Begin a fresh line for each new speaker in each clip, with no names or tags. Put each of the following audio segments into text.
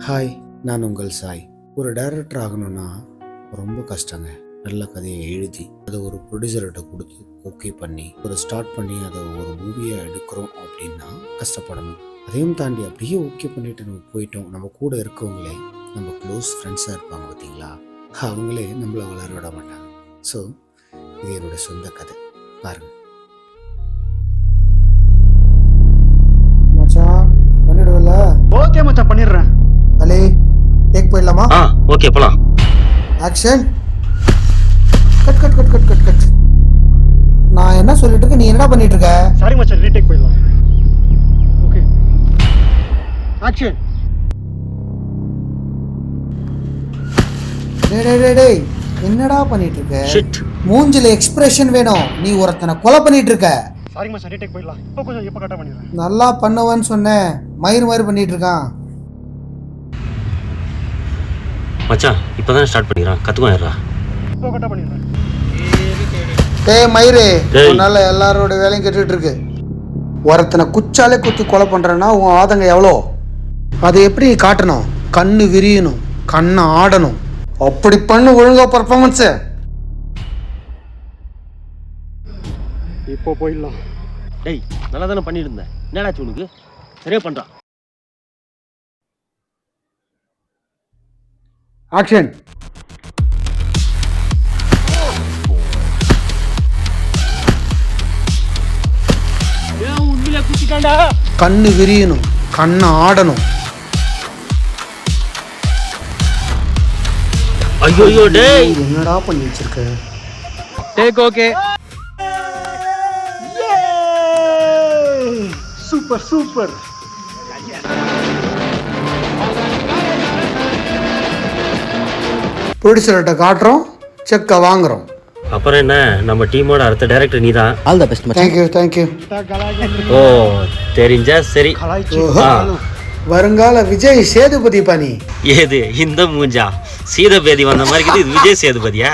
Hi, நான் உங்கள் சாய். ஒரு டைரக்டர் ஆகணும்னா ரொம்ப கஷ்டங்க. நல்ல கதையை எழுதி அதை ஒரு ப்ரொடியூசர்கிட்ட கொடுத்து ஓகே பண்ணி ஸ்டார்ட் பண்ணி அதை ஒரு மூவியை எடுக்கிறோம் அப்படின்னா கஷ்டப்படணும். அதையும் தாண்டி அப்படியே ஓகே பண்ணிட்டு நம்ம போயிட்டோம், நம்ம கூட இருக்கவங்களே நம்ம க்ளோஸ் ஃப்ரெண்ட்ஸாக இருப்பாங்க பார்த்தீங்களா, அவங்களே நம்மளை வளர விட மாட்டாங்க. ஸோ இது என்னோட சொந்த கதை, பாருங்க. மச்சான் பண்ணிடுவல?
ஓகே மச்சான், பண்ணிடுறேன்.
அலே டேக் போயிடலாமா?
ஓகே போலாம்.
Action. Cut cut cut cut cut cut. நான் என்ன சொல்லிட்டு இருக்கேன், நீ என்ன பண்ணிட்டு இருக்க?
சாரி மச்சான், ரீடேக் போயிடலாம். Okay action.
டேய் என்னடா பண்ணிட்டு இருக்க?
ஷிட்.
மூஞ்சில எக்ஸ்பிரஷன் வேணும். நீ ஒருத்தனை கொலை பண்ணிட்டு இருக்க.
சாரி மச்சான், ரீடேக் போயிடலாம். இப்போ கரெக்டா பண்ணிடுறேன்.
நல்லா பண்ணுவேன்னு சொன்னேன், மயிர் மாதிரி பண்ணிட்டு இருக்கான்.
மச்சான் இப்பதான் ஸ்டார்ட் பண்ணிக்கிறான், கத்துக்குவாயிரா.
இப்போ கரெக்டா பண்ணிடுறேன்.
டேய் மயிரு,
டேய்.
உன்னால எல்லாரோட வேலையும் கெட்டுட்டு இருக்கு. ஒருத்தனை குச்சாலே குத்தி கொலை பண்றேன்னா உன் ஆதங்க எவ்வளோ? அதை எப்படி காட்டணும்? கண்ணு விரியணும், கண்ணை ஆடணும். அப்படி பண்ணு ஒழுங்கா பர்ஃபார்மன்ஸு.
இப்போ போயிடலாம்.
டேய் நல்லா தானே பண்ணிட்டு இருந்தேன், என்னடாச்சு உனக்கு? சரியா பண்றான்.
ஆக்ஷன்.
உண்மையில குத்திட்டான்டா.
கண்ணு விரியணும், கண்ணை ஆடணும்.
ஐயோ டேய்,
என்னடா பண்ணி வச்சிருக்க?
Take okay. Super super.
ப்ரொடியூசர்கிட்ட காட்டுறோம், செக்கை வாங்குறோம்.
அப்புறம் என்ன, நம்ம டீமோட அடுத்த டைரக்டர் நீதான்.
ஆல் தி பெஸ்ட் மச்சான்.
Thank you thank you.
ஓ தெரிஞ்சா சரி. ஆ.
வருங்கால விஜய் சேதுபதி பணி.
ஏது இந்த மூஞ்சா? சீதபேதி வந்த மாதிரி இருக்குது, இது விஜய் சேதுபதியா?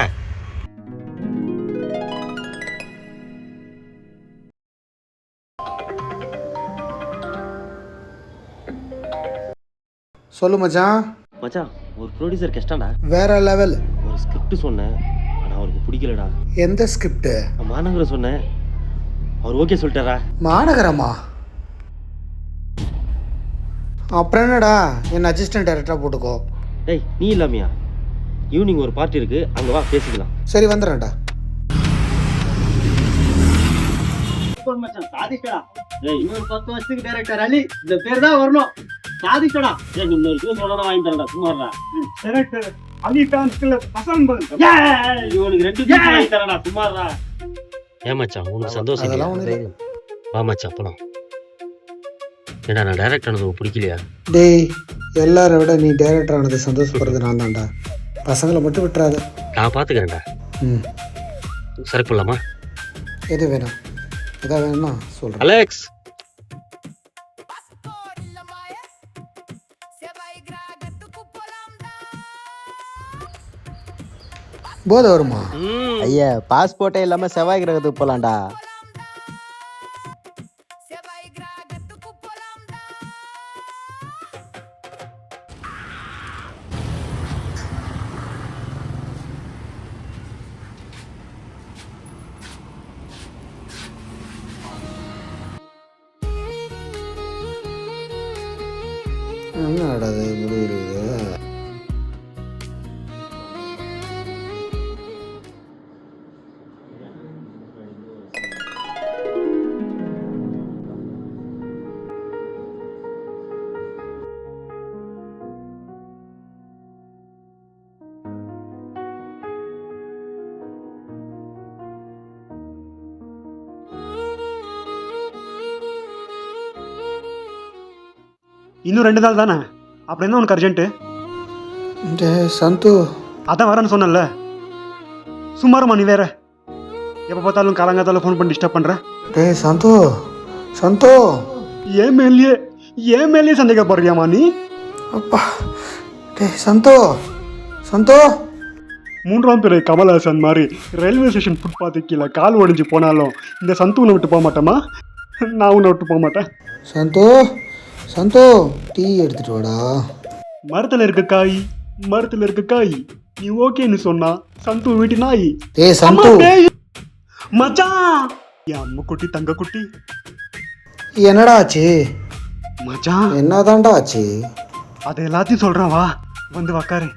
சொல்லு மச்சான்.
மச்சான் ஒரு ப்ரொடியூசர் கஷ்டம்டா.
வேற லெவல்.
ஒரு ஸ்கிரிப்ட் சொன்னேன், ஆனா அவருக்கு பிடிக்கலடா.
எந்த ஸ்கிரிப்ட்?
மாநகரம் சொன்னேன், அவர் ஓகே சொல்லிட்டாரா.
மாநகரமா? அப்புறம் என்னடா, என் அசிஸ்டன்ட் டைரக்டரா போட்டுக்கோ.
டேய் நீ இல்லாமையா? ஈவினிங் ஒரு பார்ட்டி இருக்கு, அங்க வா பேசிக்கலாம்.
சரி வந்துடுறேன்டா.
இன்னொரு 10 வருஷத்துக்கு டைரக்டர் அலி இந்த பேர் தான் வரணும். சாதிக்கடா. ஏய் இன்னொரு பேர் சொல்லணும், வாங்கி தரடா. சும்மாடா.
டைரக்டர் அலி டான்ஸ்ல பசங்க.
இவனுக்கு 2 பேர் வாங்கி தரடா. சும்மாடா. ஏ மச்சான் உனக்கு சந்தோஷம்
அதெல்லாம்
இல்லையா?
ஒண்ணு இல்ல.
வா மச்சான் போலாம். ஏடா நான் டைரக்டர் ஆனது உனக்கு பிடிக்கலையா?
டேய், எல்லாரை விட நீ டைரக்டர் ஆனது சந்தோஷப்படுறது நான் தான்டா. பசங்களை மட்டும் விட்டுறாத.
நான் பாத்துக்கிறேன்டா.
ம்.
சரக்கு போடலாமா?
எது வேணும்? எதா வேணும்னா சொல்கிறேன்.
அலெக்ஸ்
போதை வருமா?
ஐயா பாஸ்போர்ட்டே இல்லாம செவ்வாய் கிரகத்துக்கு போலாம்டா.
என்னடா அது முடிவு?
இன்னும் 2 நாள் தானே, அப்புறம் என்ன உனக்கு அர்ஜென்ட்டு?
சந்து
அதான் வரேன்னு சொன்னல. சும்மாருமா நீ வேற. எப்போ பார்த்தாலும் காலங்காத்தாலும் ஃபோன் பண்ணி டிஸ்டர்ப் பண்ற.
டேய் சந்து, சந்து
ஏன் மேலேயே சந்தேகப்படுறியாமா நீ?
அப்பா. டேய் சந்து, சந்து
3ஆம் பிறை கமல்ஹாசன் மாதிரி ரயில்வே ஸ்டேஷன் ஃபுட்பாத்து கீழே கால் ஒடிஞ்சு போனாலும் இந்த சந்து உன்னை விட்டு போக மாட்டேமா? நான் உன்னை விட்டு போக மாட்டேன்.
சந்து, சந்து டீ எடுத்துட்டு வாடா.
மரத்துல இருக்க காய் மரத்துல இருக்க காய் நீ ஓகேன்னு சொன்னா சந்து வீட்டு நாய்.
ஏய் சந்து,
அம்மா, டேய். மச்சான் என் அம்மா குட்டி தங்க குட்டி.
என்னடா ஆச்சு?
மச்சான்
என்னதான்டா ஆச்சு?
அது எல்லாத்தையும் சொல்றேன், வா வந்து உக்காரு.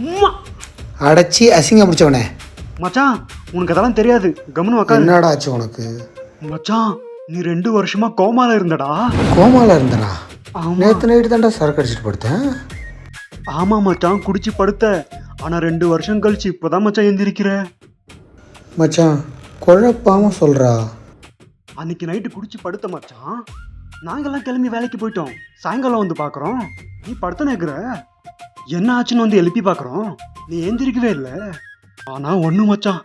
உம்மா.
அடைச்சி அசிங்க முடிச்சவனே,
மச்சான் உனக்கு அதெல்லாம் தெரியாது, கம்முன்னு உக்காரு.
என்னடா ஆச்சு உனக்கு?
மச்சான் நீ 2 வருஷமா கோமால இருந்தடா.
கோமால இருந்தனா?
ஆமா.
நேத்து நைட்டு தான்டா சரக்கு அடிச்சிட்டு படுத்தேன்.
ஆமா மச்சான், குடிச்சு படுத்த. ஆனா 2 வருஷம் கழிச்சு இப்பதான் மச்சான் எந்திரிக்கிற.
மச்சான் குழப்பாம சொல்றா.
அன்னைக்கு நைட்டு குடிச்சு படுத்த மச்சான். நாங்கெல்லாம் கிளம்பி வேலைக்கு போயிட்டோம். சாயங்காலம் வந்து பாக்குறோம் நீ படுத்த நேக்குற. என்ன ஆச்சுன்னு வந்து எழுப்பி பாக்குறோம், நீ எந்திரிக்கவே இல்லை. ஆனா ஒண்ணு மச்சான்,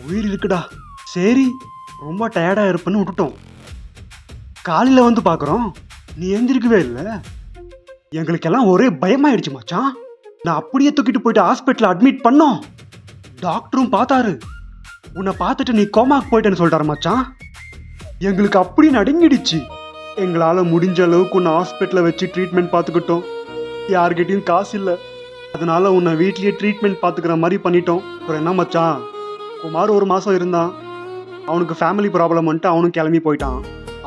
உயிர் இருக்குடா. சரி ரொம்ப டயர்டா இருப்பேன்னு விட்டுட்டோம். காலையில வந்து பாக்குறோம் நீ எந்திரிக்கவே இல்லை. எங்களுக்கெல்லாம் ஒரே பயமாயிடுச்சு மச்சான். நான் அப்படியே தூக்கிட்டு போயிட்டு ஹாஸ்பிட்டல் அட்மிட் பண்ணோம். டாக்டரும் பார்த்தாரு. உன்னை பார்த்துட்டு நீ கோமாக்கு போயிட்டேன்னு சொல்றாரு மச்சான். எங்களுக்கு அப்படி நடுங்கிடுச்சு. எங்களால் முடிஞ்ச அளவுக்கு உன்னை ஹாஸ்பிட்டலில் வச்சு ட்ரீட்மெண்ட் பார்த்துக்கிட்டோம். யார்கிட்டையும் காசு இல்லை, அதனால உன்னை வீட்லேயே ட்ரீட்மெண்ட் பார்த்துக்கிற மாதிரி பண்ணிட்டோம். அப்புறம் என்ன மச்சான், குமார் 1 மாதம் இருந்தான். அவனுக்கு ஃபேமிலி ப்ராப்ளம் வந்துட்டு அவனும் கிளம்பி போயிட்டான்.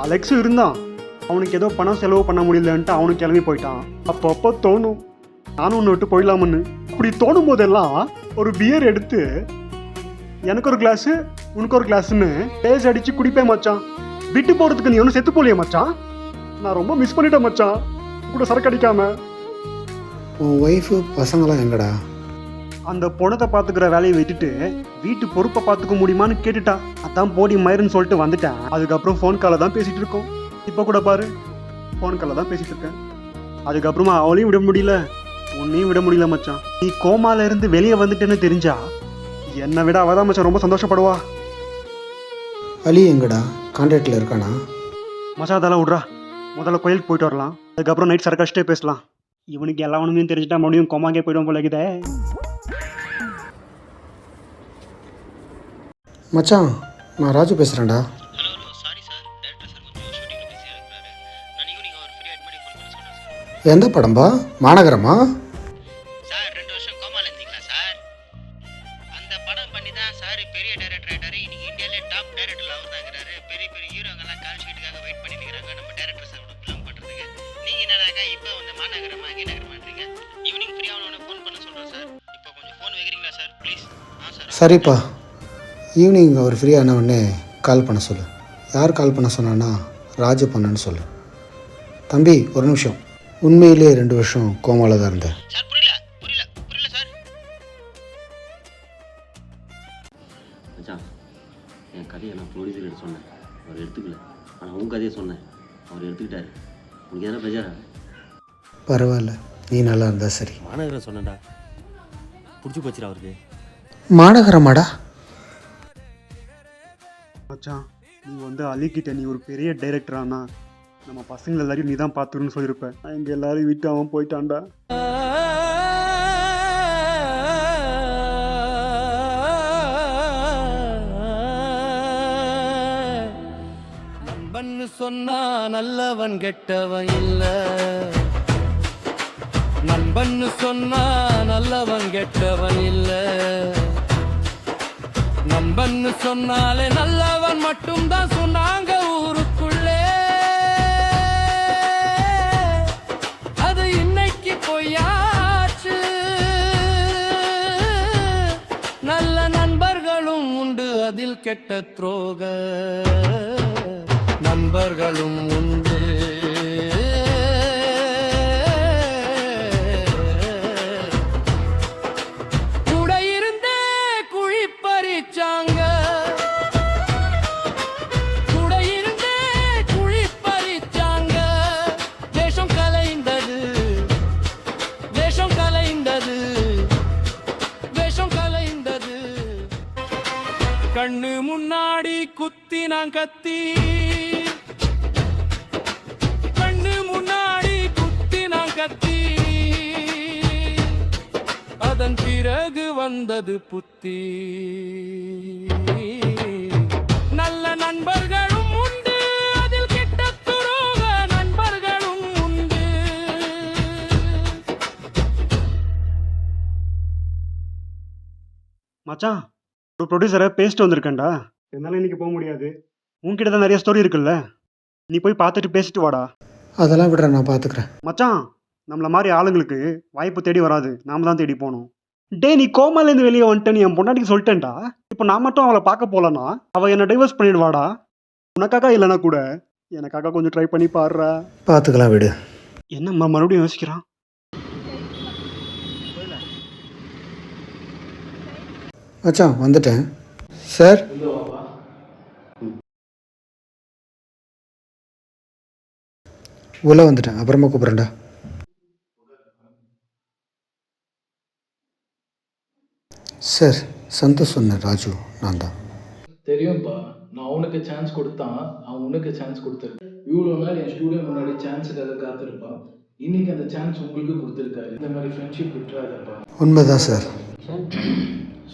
அலெக்ஸும் இருந்தான். அவனுக்கு ஏதோ பணம் செலவு பண்ண முடியலன்ட்டு அவனும் கிளம்பி போயிட்டான். அப்பப்போ தோணும் நானும் ஒன்று விட்டு போயிடலாமுன்னு. அப்படி தோணும் போதெல்லாம் ஒரு பியர் எடுத்து எனக்கு ஒரு கிளாஸு உனக்கு ஒரு கிளாஸ்ன்னு பேஸ் அடிச்சு குடிப்பேன் மச்சான். விட்டு போறதுக்கு நீ ஒன்றும் செத்து போலியே மச்சான். நான் ரொம்ப மிஸ் பண்ணிட்டேன் மச்சான் கூட சரக்கு அடிக்காம.
உன் ஒய்ஃபு பசங்களாம் எங்கடா?
அந்த பொணத்தை பார்த்துக்கிற வேலையை விட்டுட்டு வீட்டு பொறுப்பை பார்த்துக்க முடியுமான்னு கேட்டுட்டா. அதான் போடி மயிருன்னு சொல்லிட்டு வந்துட்டேன். அதுக்கப்புறம் ஃபோன் காலை தான் பேசிட்டு இருக்கோம். இப்போ கூட பாரு ஃபோன் காலை தான் பேசிட்டு இருக்கேன். அதுக்கப்புறமா அவளையும் விட முடியல, உன்னையும் விட முடியல மச்சான். நீ கோமால இருந்து வெளியே வந்துட்டேன்னு தெரிஞ்சா என்னை விட அவதான் மச்சான் ரொம்ப சந்தோஷப்படுவா.
அலி எங்கடா? கான்டாக்டில் இருக்கானா?
மச்சான் அதெல்லாம் விட்றா, முதல்ல கோயிலுக்கு போயிட்டு வரலாம். அதுக்கப்புறம் நைட் சரக்கடிச்சிட்டே பேசலாம். இவனுக்கு எல்லா ஒன்றுமே தெரிஞ்சுட்டா மறுபடியும் கோமாங்கே போயிடும் போல இருக்குதே.
மச்சான் நான் ராஜு பேசுகிறேன்டா. எந்த படம்பா? மாநகரமா?
சார் 2 வருஷம் கோமால இருந்தீங்களா சார்? அந்த படம் பண்ணி தான் சார் பெரிய டைரக்டர் ஆயிட்டாரு. இன்னைக்கு இந்தியாவிலே டாப் டைரக்டர்ல அவர் தாங்கிறாரு. பெரிய பெரிய ஹீரோங்கெல்லாம் கால் ஷீட்டுக்காக வெயிட் பண்ணிட்டு இருக்காங்க நம்ம டைரக்டர் சாரோட ஃபிலிம் பண்றதுக்கு. நீங்க என்னடாக்கா இப்போ வந்து மாநகரமா கீநகரமான்றீங்க? ஈவினிங் ஃப்ரீயா உடனே ஃபோன் பண்ண சொல்றேன் சார். இப்போ கொஞ்சம் ஃபோன் வைக்கிறீங்களா சார் ப்ளீஸ்? சார்
சரிப்பா, ஈவினிங் அவர் ஃப்ரீயான உடனே கால் பண்ண சொல்லு. யார் கால் பண்ண சொன்னான்னா ராஜு பண்ணன்னு சொல்லு. தம்பி ஒரு நிமிஷம், உண்மையிலே 2 வருஷம் கோமால தான் இருந்தேன்.
சார் புரியல சார்.
மச்சான் என் கதையை நான் ப்ரொடியூசர்கிட்ட சொன்னேன், அவர் எடுத்துக்கல. ஆனால் உன் கதையை சொன்னேன், அவர் எடுத்துக்கிட்டாரு. உனக்கு எதனா பேஜாரா?
பரவாயில்ல, நீ நல்லா இருந்தா சரி.
மாநகரம் சொன்னேன்டா, பிடிச்சி போச்சுடா அவருக்கு.
மாநகரமாடா?
மச்சான் நீ வந்து அலிக்கிட்ட நீ ஒரு பெரிய டைரக்டர் ஆனா நம்ம பசங்க எல்லாரையும் நீ தான் பார்த்துருன்னு சொல்லியிருப்பேன். எங்க எல்லாரையும் விட்டு அவன் போயிட்டான்டா.
நண்பன்னு சொன்னா நல்லவன் கெட்டவன் இல்ல. நண்பன்னு சொன்னா நல்லவன் கெட்டவன் இல்ல. நண்பன்னு சொன்னாலே நல்லவன் மட்டும் தான் சொன்னாங்க ஊருக்குள்ளே. அது இன்னைக்கு பொய்யாச்சு. நல்ல நண்பர்களும் உண்டு, அதில் கெட்ட துரோக நண்பர்களும் உண்டு. கூட இருந்தே குழி பறிச்சாங்க, கூட இருந்தே குழி பறிச்சாங்க. தேசம் கலைந்தது, தேசம் கலைந்தது, தேசம் கலைந்தது. கண்ணு முன்னாடி குத்தி நான் கத்தி, கண்ணு முன்னாடி குத்தி நான் கத்தி. அதன் பிறகு வந்தது புத்தி. நல்ல நண்பர்களும்
மச்சான் ஒரு ப்ரொடியூசரை பேசிட்டு வந்திருக்கேன்டா. என்னால் இன்னைக்கு போக முடியாது. உன்கிட்ட தான் நிறைய ஸ்டோரி இருக்குல்ல, நீ போய் பார்த்துட்டு பேசிட்டு வாடா.
அதெல்லாம் விடுற, நான் பார்த்துக்கிறேன்.
மச்சான் நம்மள மாதிரி ஆளுங்களுக்கு வாய்ப்பு தேடி வராது, நாம தான் தேடி போகணும். டேய் நீ கோமாலேருந்து வெளியே வந்துட்டேன்னு என் பொண்டாட்டிக்கு சொல்லிட்டேன்டா. இப்போ நான் மட்டும் அவளை பார்க்க போகலன்னா அவள் என்னை டைவர்ஸ் பண்ணிடுவாடா. உனக்காக இல்லைனா கூட எனக்காக கொஞ்சம் ட்ரை பண்ணி பாடுறா.
பார்த்துக்கலாம் விடு.
என்னம்மா மறுபடியும் யோசிக்கிறான்?
மச்சான் வந்துட்டேன் சார். உள்ள வந்துட்டேன், அப்புறமா கூப்பிட்றேன்டா. சார் சந்தோஷ் சொன்ன ராஜு நான் தான்.
தெரியும்ப்பா, நான் அவனுக்கு சான்ஸ் கொடுத்தான், அவன் உனக்கு சான்ஸ் கொடுத்துருக்கேன். இவ்வளோ நாள் என் ஸ்டூடெண்ட் முன்னாடி சான்ஸுக்காக காத்திருப்பான். இன்னைக்கு அந்த சான்ஸ் உங்களுக்கு கொடுத்துருக்காரு. இந்த மாதிரி ஃப்ரெண்ட்ஷிப் விட்டுறாதப்பா.
உண்மைதான் சார்.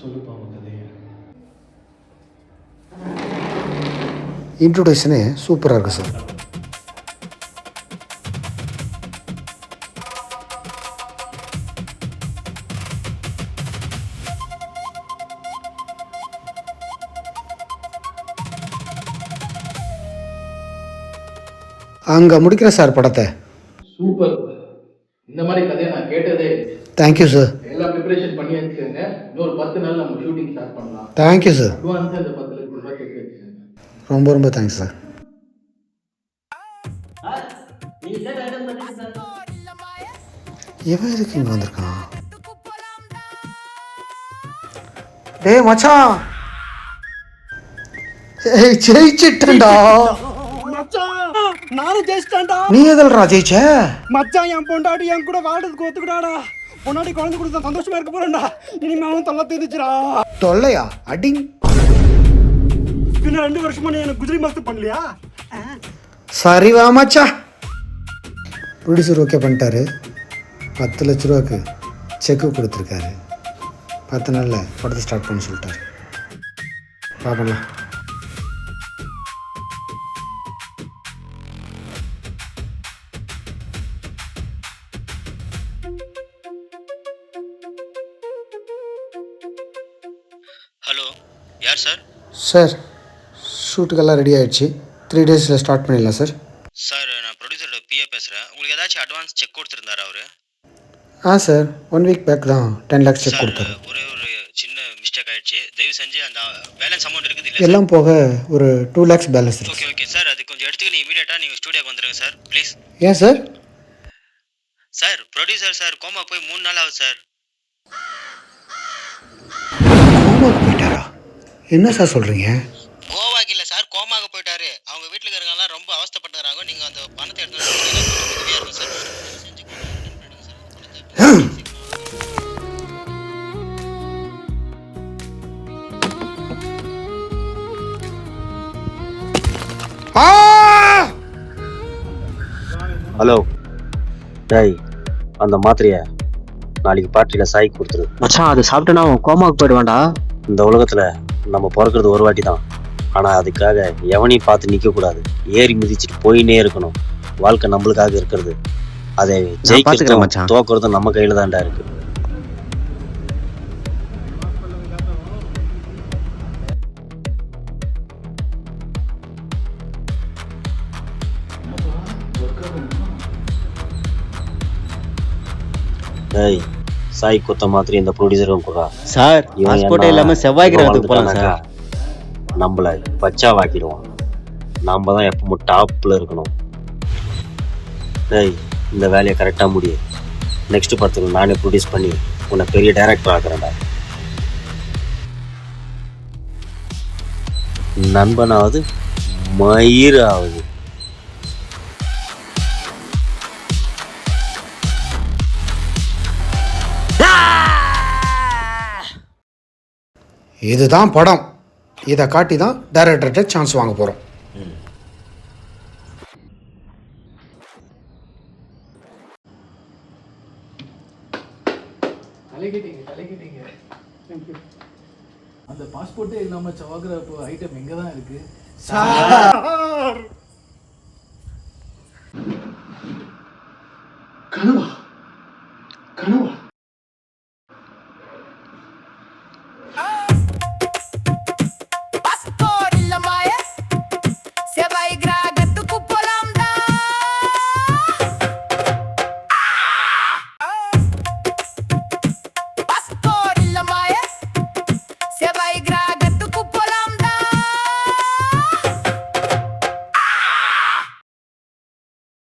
சொல்லுப்பா உன் கதையை.
இன்ட்ரோடக்ஷனே சூப்பராக இருக்குது சார். அங்கே முடிக்கிற சார் படத்தை.
சூப்பர், இந்த மாதிரி கதையை நான் கேட்டதே.
Thank you sir.
எல்லாம் ப்ரிப்பரேஷன் பண்ணி வச்சுக்கோங்க. இன்னொரு 10 நாள் நம்ம ஷூட்டிங் ஸ்டார்ட் பண்ணலாம்.
Thank you sir.
அட்வான்ஸாக இந்த 10 லட்சம் ரூபாய் கேட்டு வச்சுக்கோங்க.
ரொம்ப ரொம்ப தேங்க்ஸ் சார். இவன் எதுக்கு இங்கே வந்திருக்கான்? டேய் மச்சான், ஜெயிச்சிட்டா.
நானும் ஜெயிச்சிட்டேன்டா.
நீ எதல்ரா ஜெயிச்ச?
மச்சான் என் பொண்டாட்டி என் கூட வாழ்றதுக்கு ஒத்துக்கிட்டாடா. பொண்டாட்டி குழந்தை கொடுத்தா சந்தோஷமா இருக்க போறேன்டா. இனிமே அவன் தொல்லை தீர்ந்துச்சுடா.
தொல்லையா? அடிங்.
இன்னும் 2 வருஷமா நீ எனக்கு குதிரை மஸ்து பண்ணலையா?
சரி வா மச்சா. ப்ரொடியூசர் ஓகே பண்ணிட்டாரு. 10 லட்ச ரூபாய்க்கு செக்கு கொடுத்துருக்காரு. 10 நாளில் படத்தை ஸ்டார்ட் பண்ண சொல்லிட்டாரு. பார்க்கலாம்.
ஹலோ, யார் சார்?
சார் ஷூட்டுக்கெல்லாம் ரெடி ஆகிடுச்சு. 3 டேஸில் ஸ்டார்ட் பண்ணிடலாம் சார்.
சார் நான் ப்ரொடியூசரோட பிஏ பேசுகிறேன். உங்களுக்கு ஏதாச்சும் அட்வான்ஸ் செக் கொடுத்துருந்தாரா அவர்?
சார் 1 வீக் பேக் தான் 10 lakhs செக்
சார்
கொடுத்தாரு.
ஒரே ஒரு சின்ன மிஸ்டேக் ஆயிடுச்சு. தயவு செஞ்சு அந்த பேலன்ஸ் அமௌண்ட் இருக்குது இல்லை?
எல்லாம் போக ஒரு 2 lakhs பேலன்ஸ் இருக்கு.
ஓகே ஓகே சார், அது கொஞ்சம் எடுத்துக்க. நீ இமீடியட்டாக நீங்கள் ஸ்டூடியோக்கு வந்துடுங்க சார் ப்ளீஸ்.
ஏன் sir?
Sir producer sir coma போய் 3 நாள் ஆகுது சார்.
கோமாவுக்கு போயிட்டாரா? என்ன சார் சொல்கிறீங்க?
கோவாக்கு இல்லை சார், கோமாக்கு போயிட்டாரு. அவங்க வீட்டில் இருக்கிறவங்கலாம் ரொம்ப அவஸ்தைப்பட்டுறாங்க. நீங்கள் அந்த பணத்தை எடுத்து உதவியாக இருக்கும் சார். செஞ்சு
ஹலோ டேய், அந்த மாத்திரையை நாளைக்கு பார்ட்டியில் சாய்க்கு கொடுத்துரு.
மச்சான் அது சாப்பிட்டேன்னா அவன் கோமாவுக்கு போயிடுவான்டா.
இந்த உலகத்தில் நம்ம பிறக்கிறது ஒரு வாட்டி தான். ஆனால் அதுக்காக எவனையும் பார்த்து நிற்கக்கூடாது. ஏறி மிதிச்சுட்டு போயினே இருக்கணும். வாழ்க்கை நம்மளுக்காக இருக்கிறது. அதை ஜெயிக்கிறதும் தோக்குறதும் நம்ம கையில் தான்டா இருக்கு. டேய், சாய் கொத்த மாத்திரை இந்த ப்ரொடியூசரும் கூட
சார் பாஸ்போர்ட்டே இல்லாமல் செவ்வாய் கிரகத்துக்கு போகலாம் சார்.
நம்மளை பச்சாவாக்கிடுவோம். நாம் தான் எப்பவும் டாப்பில் இருக்கணும். டேய், இந்த வேலையை கரெக்டாக முடியும். நெக்ஸ்ட் படத்துக்கு நானே ப்ரொடியூஸ் பண்ணி உன்னை பெரிய டைரக்டர் ஆக்குறேன்டா. நண்பனாவது மயிர் ஆகுது.
இதுதான் படம். இதை காட்டி தான் டைரக்டர்கிட்ட சான்ஸ் வாங்க போகிறோம்.
தலைக்கிட்டீங்க. அந்த பாஸ்போர்ட்டே இல்லாமல் சவாகிற ஐட்டம் எங்கே தான் இருக்கு
கனவா?